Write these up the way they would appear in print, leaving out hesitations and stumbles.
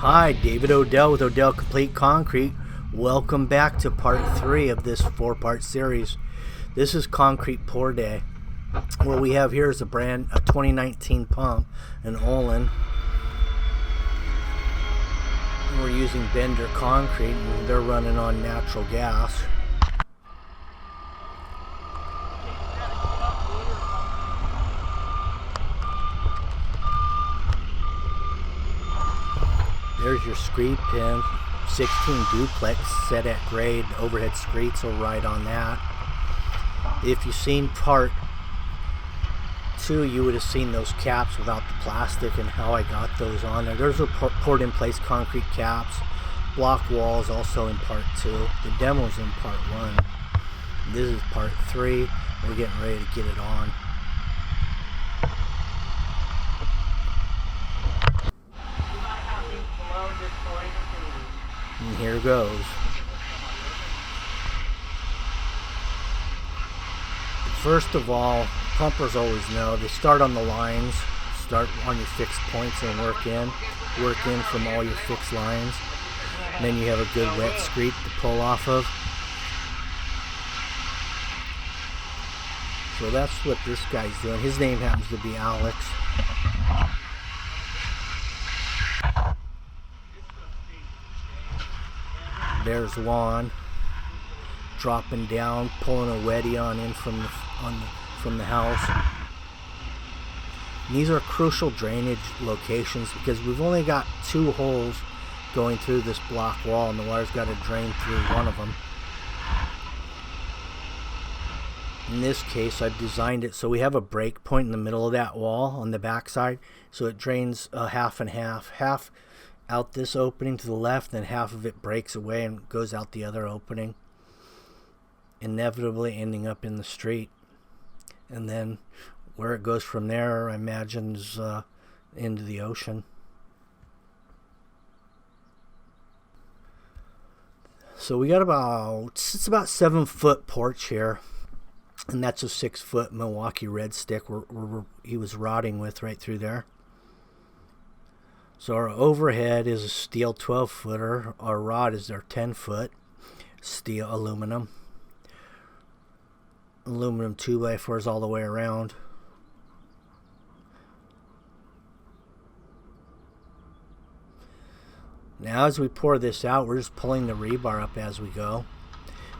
Hi, David Odell with Odell Complete Concrete. Welcome back to part 3 of this 4-part series. This is concrete pour day. What we have here is a 2019 pump, an Olin. We're using Bender concrete and they're running on natural gas. There's your screed pin, 16 duplex set at grade. Overhead screeds will ride on that. If you've seen part 2, you would have seen those caps without the plastic and how I got those on there. There's a poured in place concrete caps. Block walls also in part 2. The demo's in part 1. This is part 3. We're getting ready to get it on. And here goes. First of all, pumpers always know they start on the lines, start on your fixed points and work in from all your fixed lines. And then you have a good wet screed to pull off of. So that's what this guy's doing. His name happens to be Alex. There's Juan dropping down, pulling a weddy on in from the house. And these are crucial drainage locations because we've only got 2 holes going through this block wall, and the water's got to drain through one of them. In this case, I've designed it so we have a break point in the middle of that wall on the back side, so it drains half and half out this opening to the left, then half of it breaks away and goes out the other opening, inevitably ending up in the street. And then where it goes from there, I imagine, is into the ocean. So we got about 7-foot porch here, and that's a 6-foot Milwaukee red stick he was rotting with right through there. So our overhead is a steel 12-footer. Our rod is our 10-foot steel aluminum 2x4s all the way around. Now as we pour this out, we're just pulling the rebar up as we go,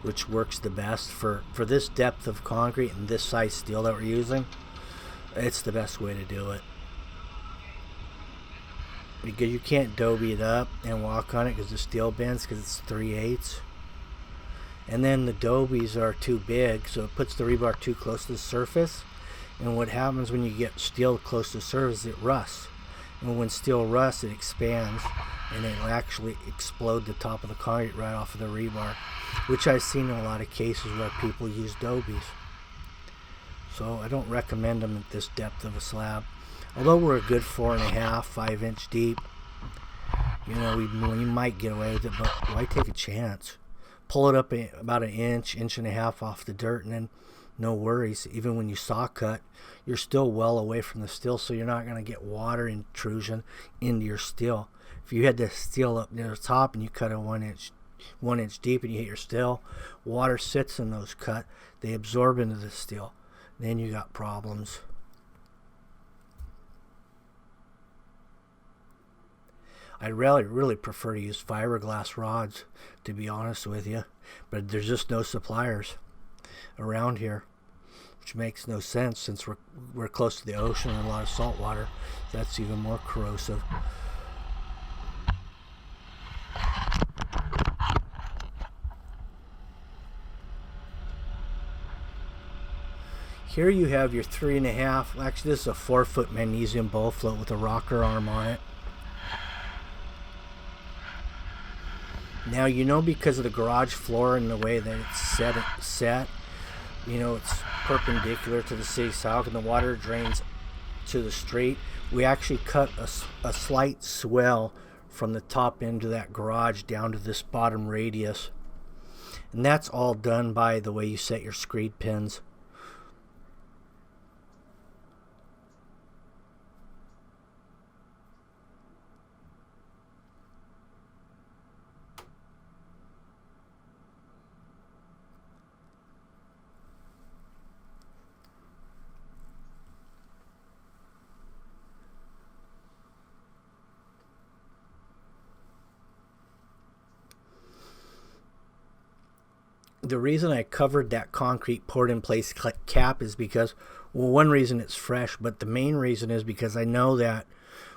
which works the best for this depth of concrete and this size steel that we're using. It's the best way to do it, because you can't dobie it up and walk on it because the steel bends, because it's 3/8. And then the dobies are too big, so it puts the rebar too close to the surface. And what happens when you get steel close to the surface, it rusts. And when steel rusts, it expands, and it'll actually explode the top of the concrete right off of the rebar, which I've seen in a lot of cases where people use dobies. So I don't recommend them at this depth of a slab. Although we're a good 4.5, 5-inch deep, you know, we might get away with it, but why take a chance? Pull it up about an inch and a half off the dirt, and then no worries. Even when you saw cut, you're still well away from the steel, so you're not going to get water intrusion into your steel. If you had the steel up near the top and you cut it 1 inch deep and you hit your steel, water sits in those cut. They absorb into the steel. Then you got problems. I really prefer to use fiberglass rods, to be honest with you, but there's just no suppliers around here, which makes no sense since we're close to the ocean and a lot of salt water. That's even more corrosive. Here you have your 3.5. Actually, this is a 4-foot magnesium bowl float with a rocker arm on it. Now, you know, because of the garage floor and the way that it's set, you know, it's perpendicular to the city sidewalk and the water drains to the street. We actually cut a slight swell from the top end of that garage down to this bottom radius. And that's all done by the way you set your screed pins. the reason I covered that concrete poured in place cap is because, well, one reason it's fresh, but the main reason is because I know that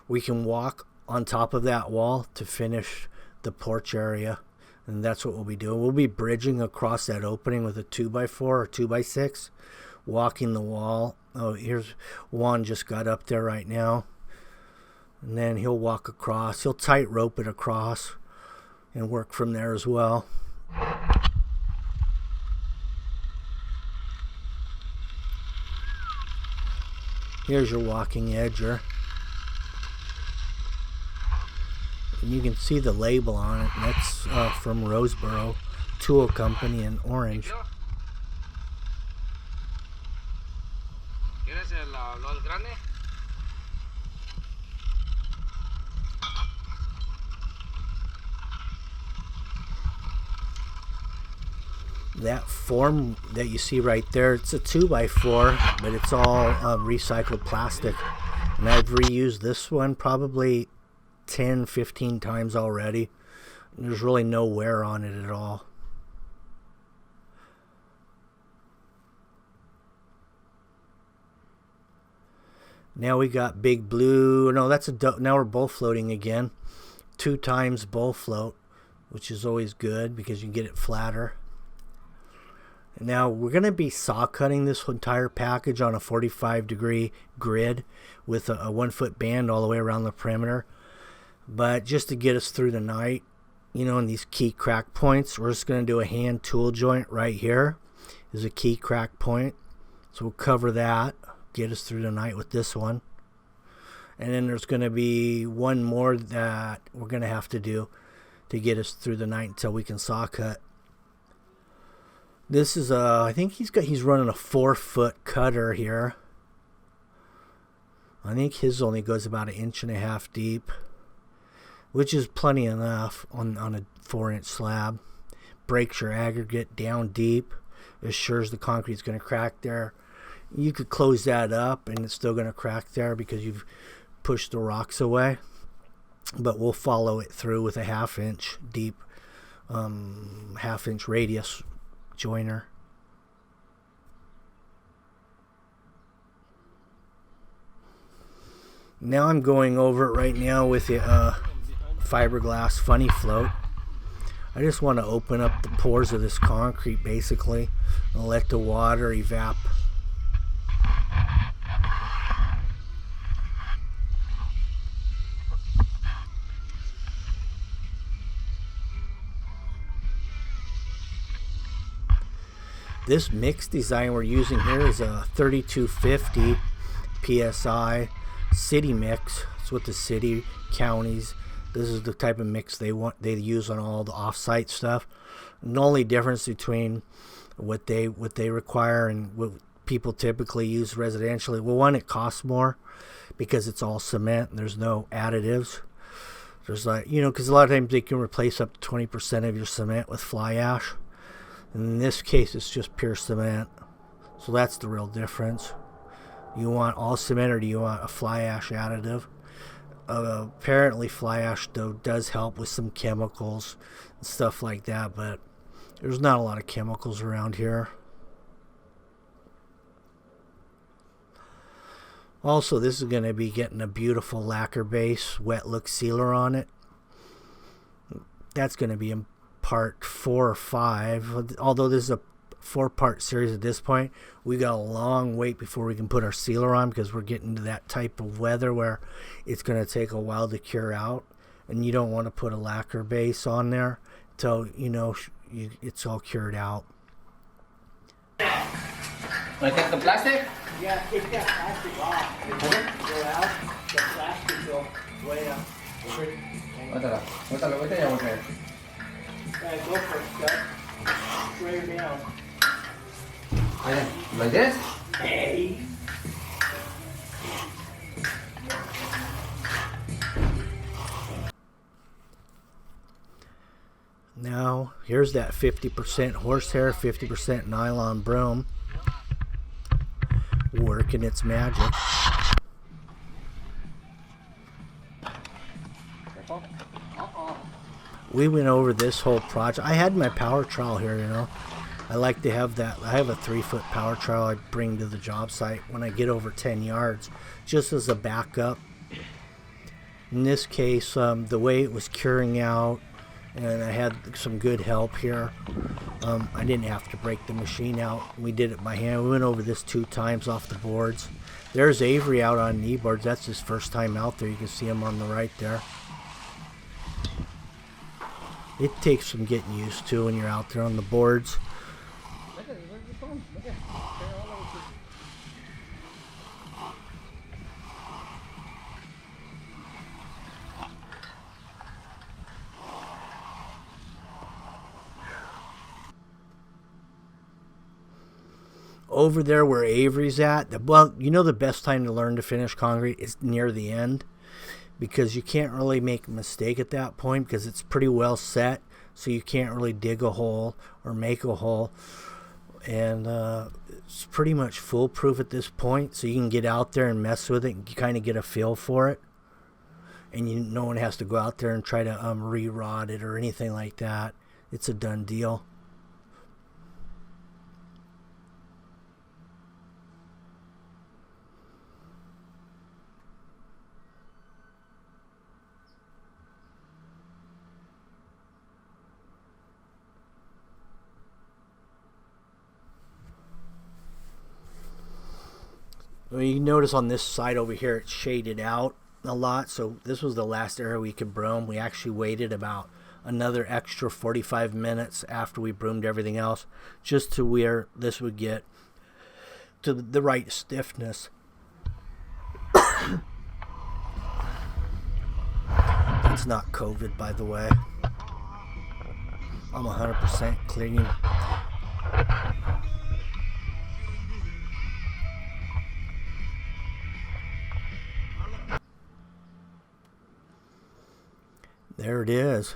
we can walk on top of that wall to finish the porch area. And that's what we'll be doing. We'll be bridging across that opening with a 2x4 or 2x6, walking the wall. Oh, here's Juan just got up there right now. And then he'll walk across. He'll tight rope it across and work from there as well. Here's your walking edger. And you can see the label on it. And that's from Roseboro Tool Company in orange. That form that you see right there, it's a 2x4, but it's all recycled plastic. And I've reused this one probably 10-15 times already. There's really no wear on it at all. Now we got Big Blue. No, that's now we're bull floating again. 2 times bull float, which is always good because you can get it flatter. Now we're going to be saw cutting this entire package on a 45-degree grid with a 1-foot band all the way around the perimeter. But just to get us through the night, you know, in these key crack points, we're just going to do a hand tool joint right here. Is a key crack point. So we'll cover that, get us through the night with this one. And then there's going to be one more that we're going to have to do to get us through the night until we can saw cut. This is I think he's running a 4-foot cutter here. I think his only goes about 1.5 inches deep, which is plenty enough on a 4-inch slab. Breaks your aggregate down deep, assures the concrete's going to crack there. You could close that up and it's still going to crack there because you've pushed the rocks away. But we'll follow it through with a 1/2 inch deep, 1/2 inch radius joiner. Now I'm going over it right now with a fiberglass funny float. I just want to open up the pores of this concrete basically and let the water evap. This mix design we're using here is a 3250 PSI city mix. It's with the city, counties. This is the type of mix they use on all the off-site stuff. And the only difference between what they require and what people typically use residentially, well, one, it costs more because it's all cement and there's no additives. There's because a lot of times they can replace up to 20% of your cement with fly ash. In this case, it's just pure cement. So that's the real difference. You want all cement or do you want a fly ash additive? Apparently fly ash though does help with some chemicals and stuff like that, but there's not a lot of chemicals around here. Also, this is going to be getting a beautiful lacquer base wet look sealer on it. That's going to be in part 4 or 5. Although this is a 4-part series at this point, we got a long wait before we can put our sealer on because we're getting to that type of weather where it's going to take a while to cure out, and you don't want to put a lacquer base on there until it's all cured out. Like the plastic? Yeah, take that plastic off. Go out, the plastic go way up. Go for it, Scott. Straight her down. Like this? Hey. Now, here's that 50% horsehair, 50% nylon broom working its magic. We went over this whole project. I had my power trowel here, I like to have that. I have a 3-foot power trowel I bring to the job site when I get over 10 yards, just as a backup. In this case, the way it was curing out, and I had some good help here, I didn't have to break the machine out. We did it by hand. We went over this 2 times off the boards. There's Avery out on knee boards. That's his first time out there. You can see him on the right there. It takes some getting used to when you're out there on the boards. Over there where Avery's at, well, you know the best time to learn to finish concrete is near the end, because you can't really make a mistake at that point because it's pretty well set, so you can't really dig a hole or make a hole, and it's pretty much foolproof at this point, so you can get out there and mess with it and kind of get a feel for it, and no one has to go out there and try to re-rod it or anything like that. It's a done deal. Well, you notice on this side over here it's shaded out a lot, so this was the last area we could broom. We actually waited about another extra 45 minutes after we broomed everything else, just to where this would get to the right stiffness. That's not COVID, by the way. I'm 100% clean. There it is,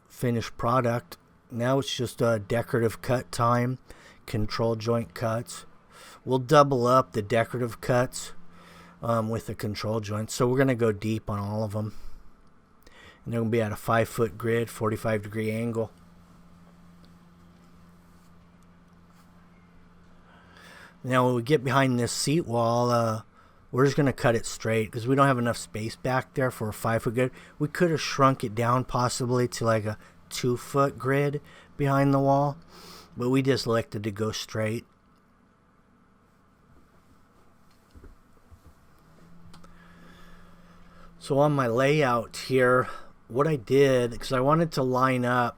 finished product. Now it's just a decorative cut time, control joint cuts. We'll double up the decorative cuts with the control joints, so we're going to go deep on all of them. And they're going to be at a 5-foot grid, 45-degree angle. Now when we get behind this seat wall, we're just going to cut it straight because we don't have enough space back there for a 5-foot grid. We could have shrunk it down possibly to like a 2-foot grid behind the wall, but we just elected to go straight. So on my layout here, what I did, because I wanted to line up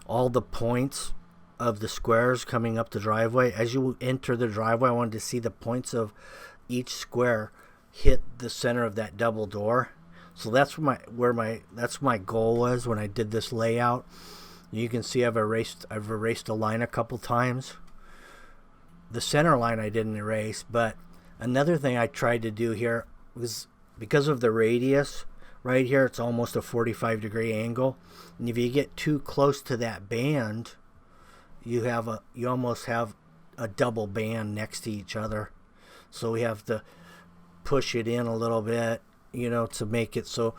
all the points of the squares coming up the driveway. As you enter the driveway, I wanted to see the points of each square hit the center of that double door. So that's that's my goal was when I did this layout. You can see I've erased a line a couple times. The center line I didn't erase, but another thing I tried to do here was, because of the radius right here, it's almost a 45-degree angle, and if you get too close to that band, you almost have a double band next to each other. So we have to push it in a little bit, to make it so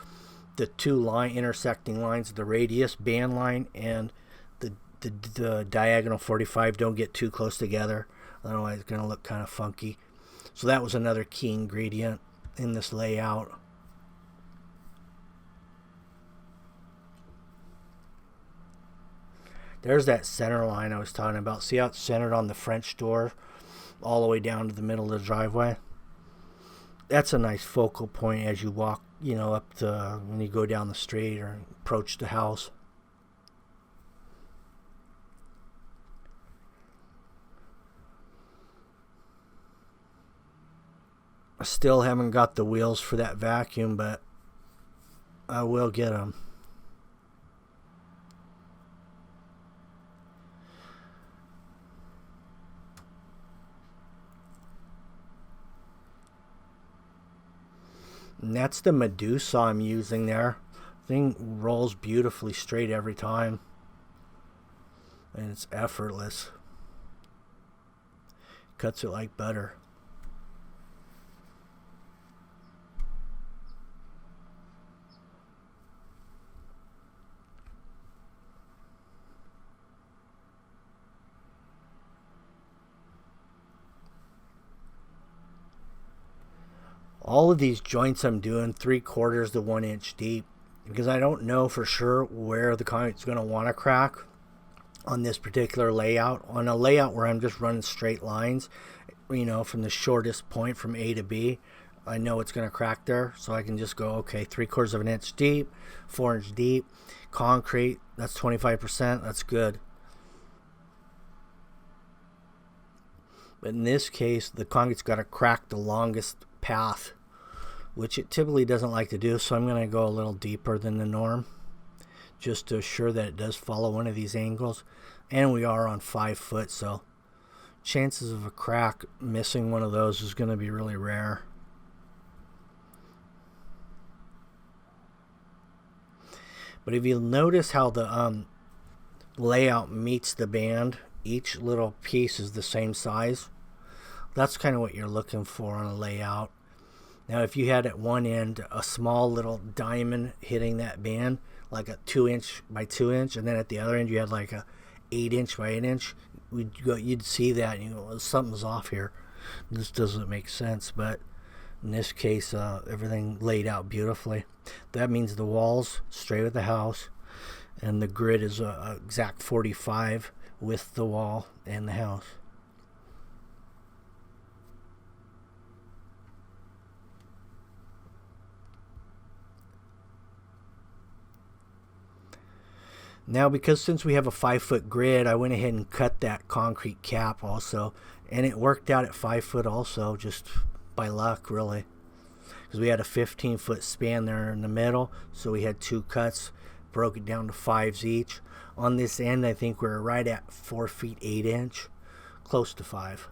the two intersecting lines, the radius band line and the diagonal 45, don't get too close together. Otherwise it's going to look kind of funky. So that was another key ingredient in this layout. There's that center line I was talking about. See how it's centered on the French door all the way down to the middle of the driveway? That's a nice focal point as you walk, up to when you go down the street or approach the house. I still haven't got the wheels for that vacuum, but I will get them. And that's the Medusa I'm using there. Thing rolls beautifully straight every time. And it's effortless. Cuts it like butter. All of these joints I'm doing 3/4 to 1 inch deep, because I don't know for sure where the concrete's going to want to crack on this particular layout. On a layout where I'm just running straight lines, you know, from the shortest point from A to B, I know it's going to crack there, so I can just go, okay, 3/4 of an inch deep, 4 inch deep, concrete, that's 25%, that's good. But in this case, the concrete's got to crack the longest path, which it typically doesn't like to do, so I'm going to go a little deeper than the norm, just to assure that it does follow one of these angles. And we are on 5 foot, so chances of a crack missing one of those is going to be really rare. But if you'll notice how the layout meets the band, each little piece is the same size. That's kind of what you're looking for on a layout. Now, if you had at one end a small little diamond hitting that band, like a 2 inch by 2 inch, and then at the other end you had like a 8 inch by 8 inch, you'd see that and you go, well, something's off here. This doesn't make sense. But in this case, everything laid out beautifully. That means the walls straight with the house, and the grid is a exact 45 with the wall and the house. Now, because since we have a 5 foot grid, I went ahead and cut that concrete cap also, and it worked out at 5 foot also, just by luck, really, because we had a 15 foot span there in the middle, so we had 2 cuts, broke it down to 5s each. On this end, I think we're right at 4 feet 8 inch, close to 5.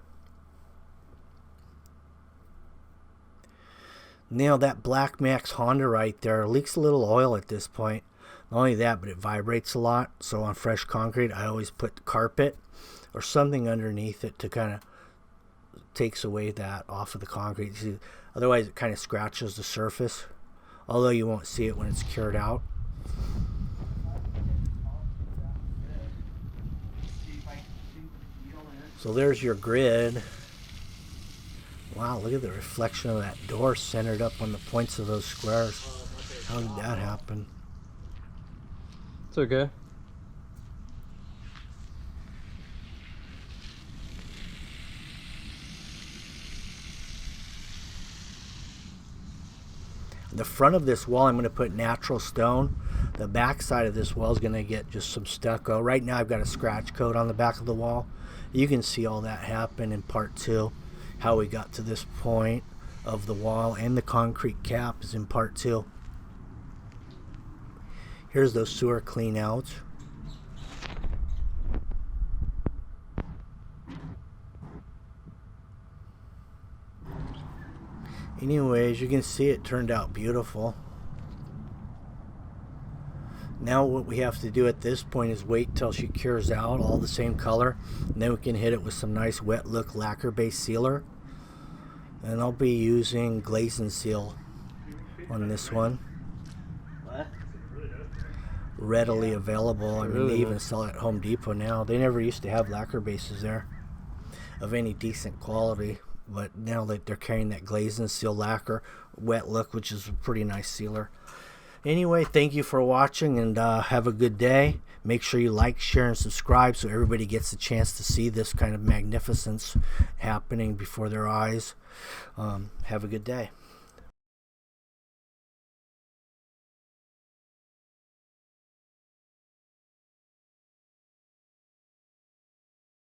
Now, that Black Max Honda right there leaks a little oil at this point. Not only that, but it vibrates a lot. So on fresh concrete, I always put carpet or something underneath it to kind of takes away that off of the concrete. See, otherwise, it kind of scratches the surface. Although you won't see it when it's cured out. So there's your grid. Wow, look at the reflection of that door centered up on the points of those squares. How did that happen? It's okay. The front of this wall, I'm going to put natural stone. The back side of this wall is going to get just some stucco. Right now I've got a scratch coat on the back of the wall. You can see all that happen in part 2. How we got to this point of the wall, and the concrete cap is in part 2. Here's those sewer clean outs. Anyways, you can see it turned out beautiful. Now what we have to do at this point is wait till she cures out, all the same color, and then we can hit it with some nice wet look lacquer based sealer. And I'll be using glaze and seal on this one. What? Readily available. I mean, Really they even nice. sell it at Home Depot now. They never used to have lacquer bases there of any decent quality, but now that they're carrying that glaze and seal lacquer wet look, which is a pretty nice sealer. Anyway, thank you for watching, and have a good day. Make sure you like, share, and subscribe so everybody gets a chance to see this kind of magnificence happening before their eyes. Have a good day.